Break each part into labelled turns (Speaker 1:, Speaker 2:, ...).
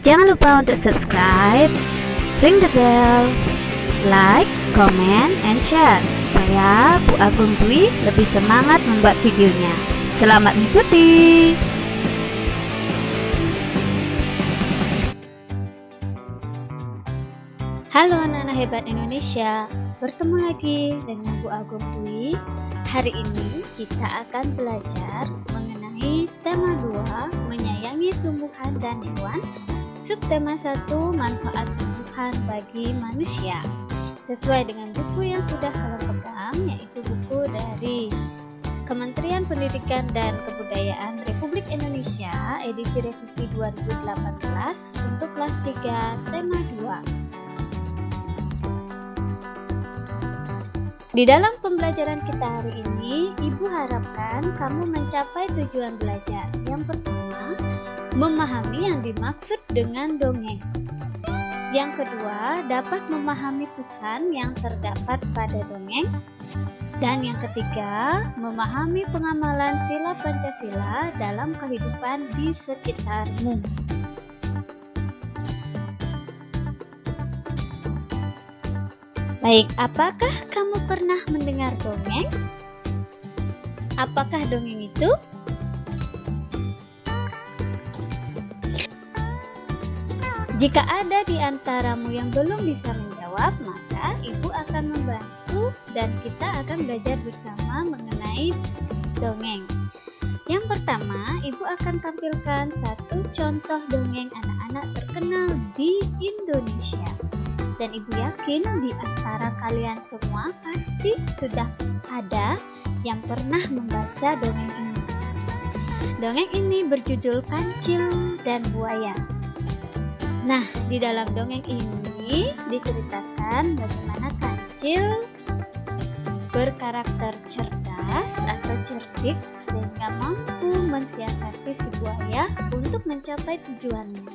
Speaker 1: Jangan lupa untuk subscribe, ring the bell, like, comment, and share supaya Bu Agung Dwi lebih semangat membuat videonya. Selamat mengikuti. Halo anak-anak hebat Indonesia, bertemu lagi dengan Bu Agung Dwi. Hari ini kita akan belajar mengenai tema 2, menyayangi tumbuhan dan hewan. Subtema 1, manfaat tumbuhan bagi manusia. Sesuai dengan buku yang sudah kalian pegang, yaitu buku dari Kementerian Pendidikan dan Kebudayaan Republik Indonesia, edisi revisi 2018 untuk kelas 3, tema 2. Di dalam pembelajaran kita hari ini, Ibu harapkan kamu mencapai tujuan belajar. Yang pertama, memahami yang dimaksud dengan dongeng. Yang kedua, dapat memahami pesan yang terdapat pada dongeng. Dan yang ketiga, memahami pengamalan sila Pancasila dalam kehidupan di sekitarmu. Baik, apakah kamu pernah mendengar dongeng? Apakah dongeng itu? Jika ada di antaramu yang belum bisa menjawab, maka Ibu akan membantu dan kita akan belajar bersama mengenai dongeng. Yang pertama, Ibu akan tampilkan satu contoh dongeng anak-anak terkenal di Indonesia. Dan Ibu yakin di antara kalian semua pasti sudah ada yang pernah membaca dongeng ini. Dongeng ini berjudul Kancil dan Buaya. Nah, di dalam dongeng ini diceritakan bagaimana kancil berkarakter cerdas atau cerdik sehingga mampu mensiasati si buaya untuk mencapai tujuannya.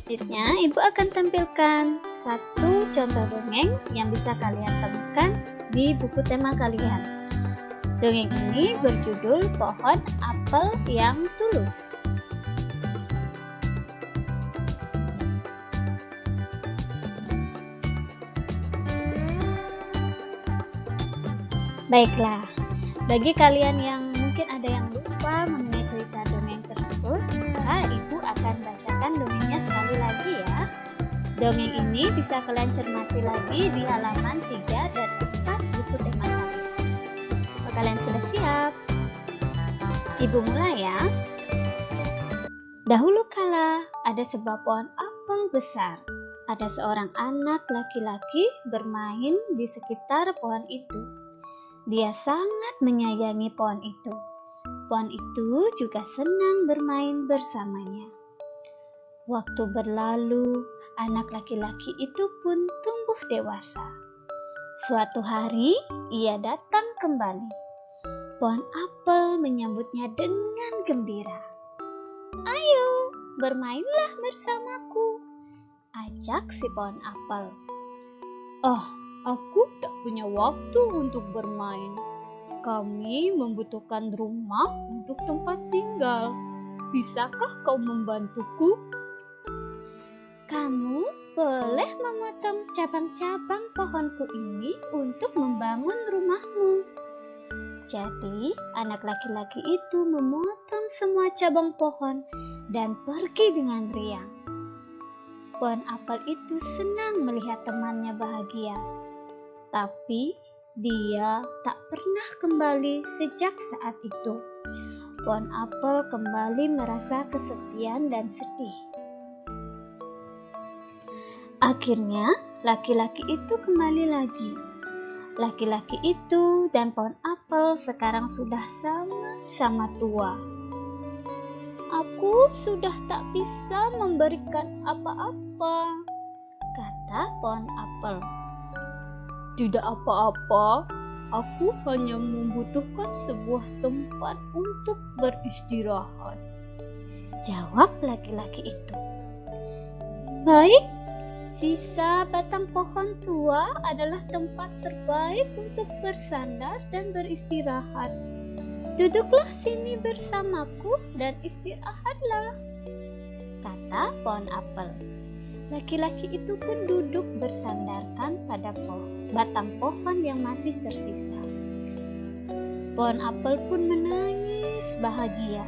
Speaker 1: Selanjutnya, Ibu akan tampilkan satu contoh dongeng yang bisa kalian temukan di buku tema kalian. Dongeng ini berjudul Pohon Apel yang Tulus. Baiklah, bagi kalian yang mungkin ada yang lupa mengenai cerita dongeng tersebut, maka Ibu akan bacakan dongengnya sekali lagi ya. Dongeng ini bisa kalian cermati lagi di halaman 3 dan 4 buku tema kalian. Kalian sudah siap? Ibu mulai ya. Dahulu kala ada sebuah pohon apel besar. Ada seorang anak laki-laki bermain di sekitar pohon itu. Dia sangat menyayangi pohon itu. Pohon itu juga senang bermain bersamanya. Waktu berlalu, anak laki-laki itu pun tumbuh dewasa. Suatu hari, ia datang kembali. Pohon apel menyambutnya dengan gembira. "Ayo, bermainlah bersamaku," ajak si pohon apel. "Oh, aku tak punya waktu untuk bermain. Kami membutuhkan rumah untuk tempat tinggal. Bisakah kau membantuku?" "Kamu boleh memotong cabang-cabang pohonku ini untuk membangun rumahmu." Jadi, anak laki-laki itu memotong semua cabang pohon dan pergi dengan riang. Pohon apel itu senang melihat temannya bahagia. Tapi, dia tak pernah kembali sejak saat itu. Pohon apel kembali merasa kesepian dan sedih. Akhirnya, laki-laki itu kembali lagi. Laki-laki itu dan pohon apel sekarang sudah sama-sama tua. "Aku sudah tak bisa memberikan apa-apa," kata pohon apel. "Tidak apa-apa, aku hanya membutuhkan sebuah tempat untuk beristirahat," jawab laki-laki itu. "Baik, sisa batang pohon tua adalah tempat terbaik untuk bersandar dan beristirahat," "Duduklah sini bersamaku dan istirahatlah," kata pohon apel. Laki-laki itu pun duduk bersandarkan pada batang pohon yang masih tersisa. Pohon apel pun menangis bahagia.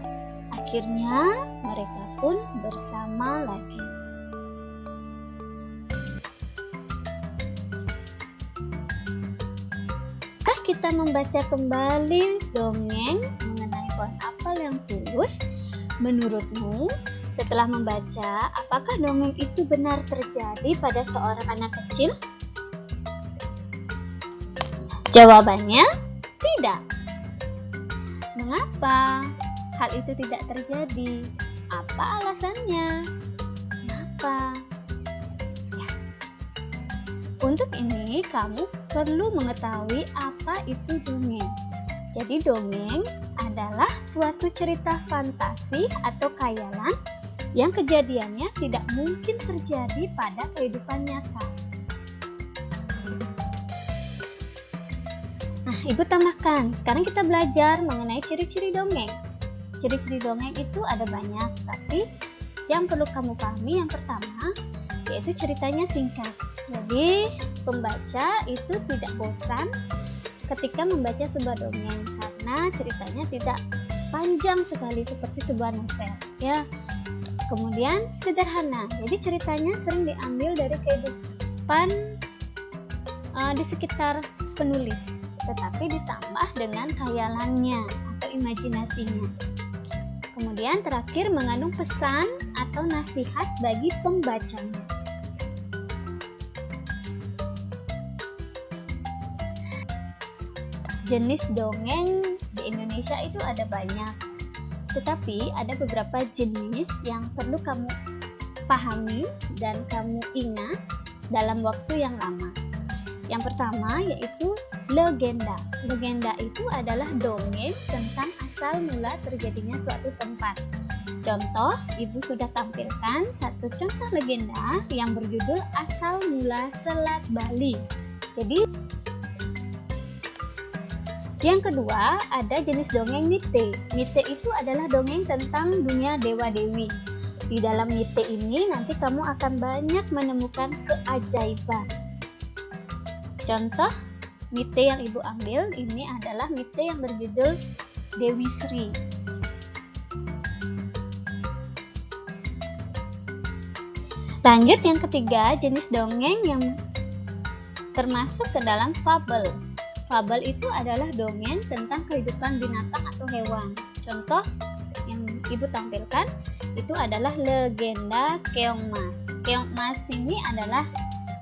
Speaker 1: Akhirnya mereka pun bersama lagi. Kita membaca kembali dongeng mengenai pohon apel yang tulus. Menurutmu, setelah membaca, apakah dongeng itu benar terjadi pada seorang anak kecil? Jawabannya tidak. Mengapa hal itu tidak terjadi? Apa alasannya? Kenapa? Ya. Untuk ini kamu perlu mengetahui apa itu dongeng. Jadi dongeng adalah suatu cerita fantasi atau khayalan yang kejadiannya tidak mungkin terjadi pada kehidupan nyata. Nah, Ibu tambahkan, sekarang kita belajar mengenai ciri-ciri dongeng. Ciri-ciri dongeng itu ada banyak, tapi yang perlu kamu pahami yang pertama yaitu ceritanya singkat. Jadi pembaca itu tidak bosan ketika membaca sebuah dongeng karena ceritanya tidak panjang sekali seperti sebuah novel, ya. Kemudian sederhana, jadi ceritanya sering diambil dari kehidupan di sekitar penulis, tetapi ditambah dengan khayalannya atau imajinasinya. Kemudian terakhir mengandung pesan atau nasihat bagi pembacanya. Jenis dongeng di Indonesia itu ada banyak, tetapi ada beberapa jenis yang perlu kamu pahami dan kamu ingat dalam waktu yang lama. Yang pertama yaitu legenda. Legenda itu adalah dongeng tentang asal mula terjadinya suatu tempat. Contoh, Ibu sudah tampilkan satu contoh legenda yang berjudul Asal Mula Selat Bali. Jadi yang kedua, ada jenis dongeng mite. Mite itu adalah dongeng tentang dunia dewa-dewi. Di dalam mite ini nanti kamu akan banyak menemukan keajaiban. Contoh mite yang Ibu ambil ini adalah mite yang berjudul Dewi Sri. Lanjut yang ketiga, jenis dongeng yang termasuk ke dalam fabel. Fabel itu adalah dongeng tentang kehidupan binatang atau hewan. Contoh yang Ibu tampilkan itu adalah legenda keong mas. Keong mas ini adalah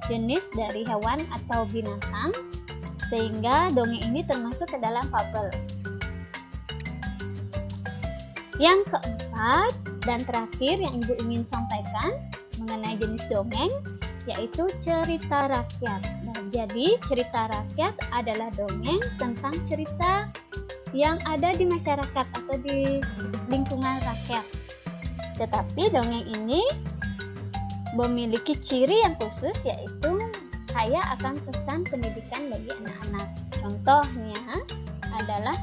Speaker 1: jenis dari hewan atau binatang, sehingga dongeng ini termasuk ke dalam fabel. Yang keempat dan terakhir yang Ibu ingin sampaikan mengenai jenis dongeng yaitu cerita rakyat. Nah, jadi cerita rakyat adalah dongeng tentang cerita yang ada di masyarakat atau di lingkungan rakyat. Tetapi dongeng ini memiliki ciri yang khusus yaitu kaya akan pesan pendidikan bagi anak-anak. Contohnya adalah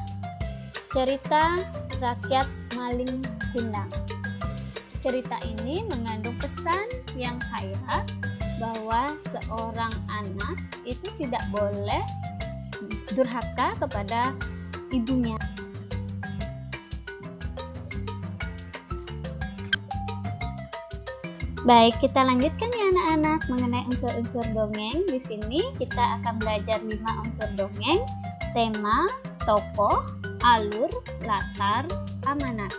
Speaker 1: cerita rakyat Maling Kundang. Cerita ini mengandung pesan yang kaya bahwa seorang anak itu tidak boleh durhaka kepada ibunya. Baik, kita lanjutkan ya anak-anak mengenai unsur-unsur dongeng. Di sini kita akan belajar 5 unsur dongeng: tema, tokoh, alur, latar, amanat.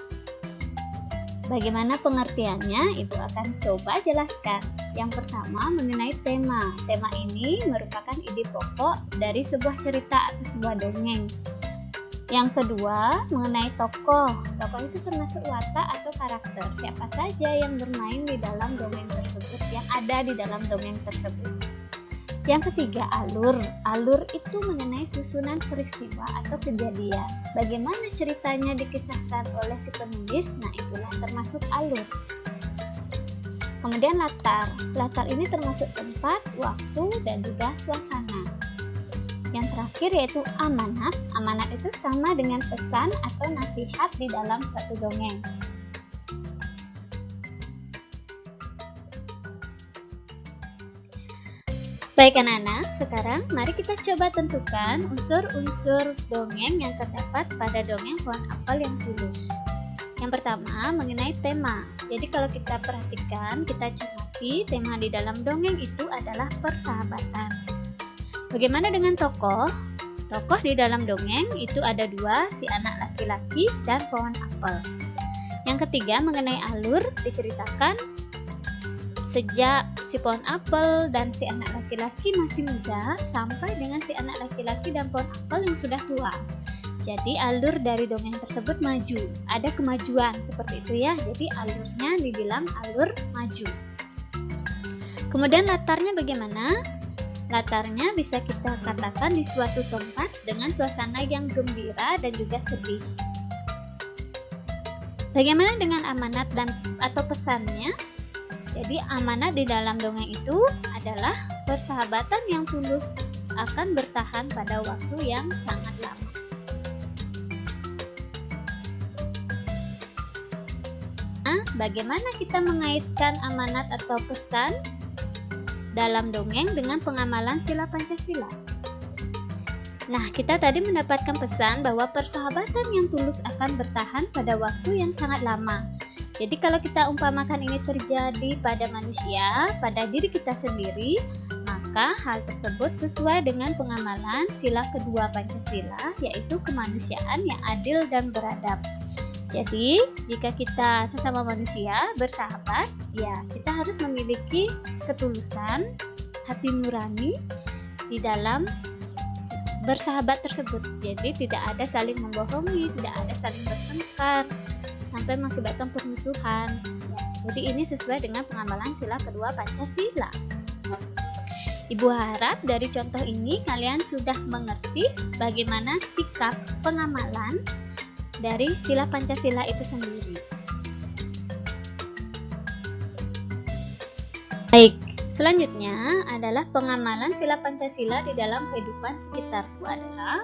Speaker 1: Bagaimana pengertiannya? Ibu akan coba jelaskan. Yang pertama mengenai tema. Tema ini merupakan ide pokok dari sebuah cerita atau sebuah dongeng. Yang kedua mengenai tokoh. Tokoh itu termasuk watak atau karakter. Siapa saja yang bermain di dalam dongeng tersebut, yang ada di dalam dongeng tersebut. Yang ketiga alur. Alur itu mengenai susunan peristiwa atau kejadian. Bagaimana ceritanya dikisahkan oleh si penulis, nah itulah termasuk alur. Kemudian latar. Latar ini termasuk tempat, waktu, dan juga suasana. Yang terakhir yaitu amanat. Amanat itu sama dengan pesan atau nasihat di dalam suatu dongeng. Baik anak-anak, sekarang mari kita coba tentukan unsur-unsur dongeng yang terdapat pada dongeng Pohon Apel yang Tulus. Yang pertama, mengenai tema. Jadi kalau kita perhatikan, kita cermati, tema di dalam dongeng itu adalah persahabatan. Bagaimana dengan tokoh? Tokoh di dalam dongeng itu ada dua, si anak laki-laki dan pohon apel. Yang ketiga, mengenai alur, diceritakan sejak si pohon apel dan si anak laki-laki masih muda sampai dengan si anak laki-laki dan pohon apel yang sudah tua. Jadi alur dari dongeng tersebut maju, ada kemajuan seperti itu ya. Jadi alurnya dibilang alur maju. Kemudian latarnya bagaimana? Latarnya bisa kita katakan di suatu tempat dengan suasana yang gembira dan juga sedih. Bagaimana dengan amanat dan atau pesannya? Jadi amanat di dalam dongeng itu adalah persahabatan yang tulus akan bertahan pada waktu yang sangat lama. Nah, bagaimana kita mengaitkan amanat atau pesan dalam dongeng dengan pengamalan sila Pancasila? Nah, kita tadi mendapatkan pesan bahwa persahabatan yang tulus akan bertahan pada waktu yang sangat lama. Jadi kalau kita umpamakan ini terjadi pada manusia, pada diri kita sendiri, maka hal tersebut sesuai dengan pengamalan sila kedua Pancasila, yaitu kemanusiaan yang adil dan beradab. Jadi, jika kita sesama manusia bersahabat, ya kita harus memiliki ketulusan, hati nurani di dalam bersahabat tersebut. Jadi tidak ada saling membohongi, tidak ada saling bertengkar sampai mengakibatkan permusuhan. Ya, jadi ini sesuai dengan pengamalan sila kedua Pancasila. Ibu harap dari contoh ini kalian sudah mengerti bagaimana sikap pengamalan dari sila Pancasila itu sendiri. Baik, selanjutnya adalah pengamalan sila Pancasila di dalam kehidupan sekitarku adalah.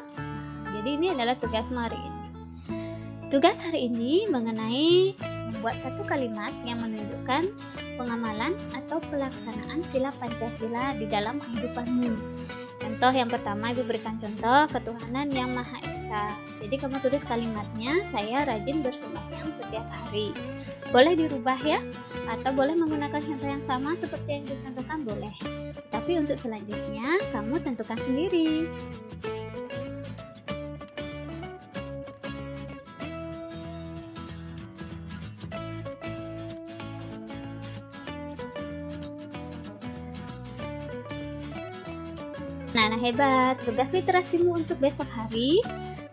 Speaker 1: Jadi ini adalah tugas hari ini. Tugas hari ini mengenai membuat satu kalimat yang menunjukkan pengamalan atau pelaksanaan sila Pancasila di dalam kehidupanmu. Contoh yang pertama, Ibu berikan contoh ketuhanan yang Maha Esa. Jadi kamu tulis kalimatnya, saya rajin bersembahyang setiap hari. Boleh dirubah ya, atau boleh menggunakan contoh yang sama seperti yang dicontohkan boleh. Tapi untuk selanjutnya, kamu tentukan sendiri. Nah, hebat. Tugas literasimu untuk besok hari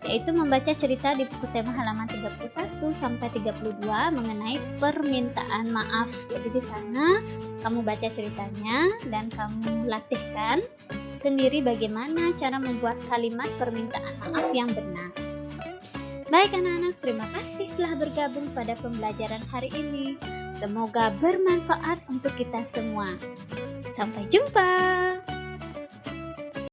Speaker 1: yaitu membaca cerita di buku tema halaman 31 sampai 32 mengenai permintaan maaf. Jadi di sana kamu baca ceritanya dan kamu latihkan sendiri bagaimana cara membuat kalimat permintaan maaf yang benar. Baik anak-anak, terima kasih telah bergabung pada pembelajaran hari ini. Semoga bermanfaat untuk kita semua. Sampai jumpa.